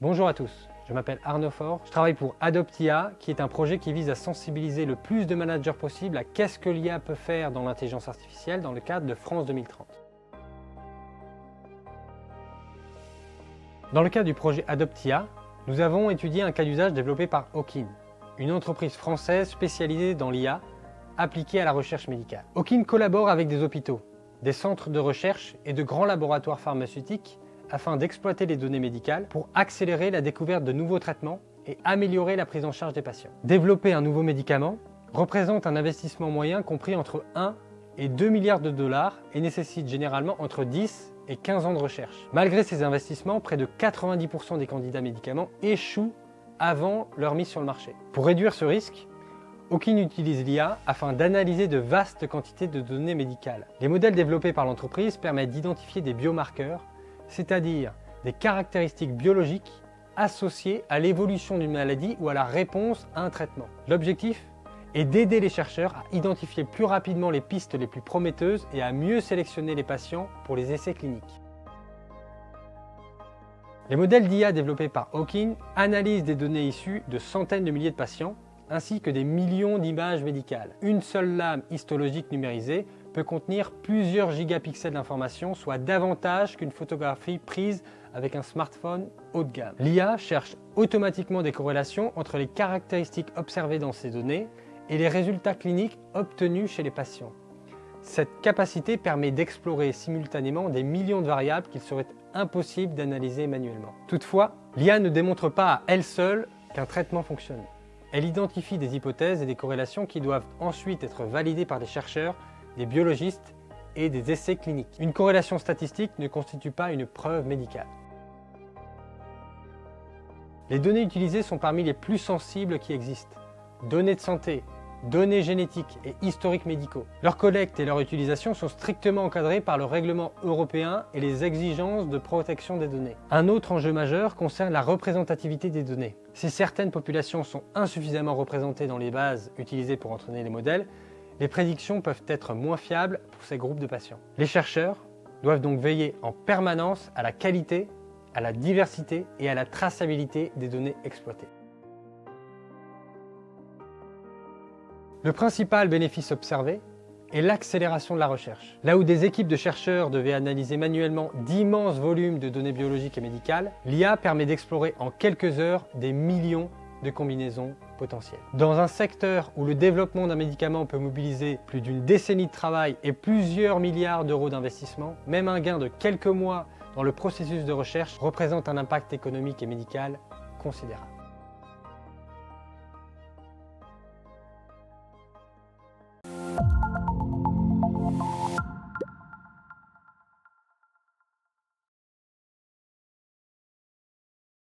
Bonjour à tous, je m'appelle Arnaud Faure, je travaille pour Adoptia, qui est un projet qui vise à sensibiliser le plus de managers possible à qu'est-ce que l'IA peut faire dans l'intelligence artificielle dans le cadre de France 2030. Dans le cadre du projet Adoptia, nous avons étudié un cas d'usage développé par Owkin, une entreprise française spécialisée dans l'IA appliquée à la recherche médicale. Owkin collabore avec des hôpitaux, des centres de recherche et de grands laboratoires pharmaceutiques afin d'exploiter les données médicales pour accélérer la découverte de nouveaux traitements et améliorer la prise en charge des patients. Développer un nouveau médicament représente un investissement moyen compris entre 1 et 2 milliards de dollars et nécessite généralement entre 10 et 15 ans de recherche. Malgré ces investissements, près de 90% des candidats médicaments échouent avant leur mise sur le marché. Pour réduire ce risque, Owkin utilise l'IA afin d'analyser de vastes quantités de données médicales. Les modèles développés par l'entreprise permettent d'identifier des biomarqueurs, c'est-à-dire des caractéristiques biologiques associées à l'évolution d'une maladie ou à la réponse à un traitement. L'objectif est d'aider les chercheurs à identifier plus rapidement les pistes les plus prometteuses et à mieux sélectionner les patients pour les essais cliniques. Les modèles d'IA développés par Owkin analysent des données issues de centaines de milliers de patients ainsi que des millions d'images médicales. Une seule lame histologique numérisée peut contenir plusieurs gigapixels d'informations, soit davantage qu'une photographie prise avec un smartphone haut de gamme. L'IA cherche automatiquement des corrélations entre les caractéristiques observées dans ces données et les résultats cliniques obtenus chez les patients. Cette capacité permet d'explorer simultanément des millions de variables qu'il serait impossible d'analyser manuellement. Toutefois, l'IA ne démontre pas à elle seule qu'un traitement fonctionne. Elle identifie des hypothèses et des corrélations qui doivent ensuite être validées par des chercheurs, des biologistes et des essais cliniques. Une corrélation statistique ne constitue pas une preuve médicale. Les données utilisées sont parmi les plus sensibles qui existent. Données de santé, données génétiques et historiques médicaux. Leur collecte et leur utilisation sont strictement encadrées par le règlement européen et les exigences de protection des données. Un autre enjeu majeur concerne la représentativité des données. Si certaines populations sont insuffisamment représentées dans les bases utilisées pour entraîner les modèles, les prédictions peuvent être moins fiables pour ces groupes de patients. Les chercheurs doivent donc veiller en permanence à la qualité, à la diversité et à la traçabilité des données exploitées. Le principal bénéfice observé est l'accélération de la recherche. Là où des équipes de chercheurs devaient analyser manuellement d'immenses volumes de données biologiques et médicales, l'IA permet d'explorer en quelques heures des millions de combinaisons potentielles. Dans un secteur où le développement d'un médicament peut mobiliser plus d'une décennie de travail et plusieurs milliards d'euros d'investissement, même un gain de quelques mois dans le processus de recherche représente un impact économique et médical considérable.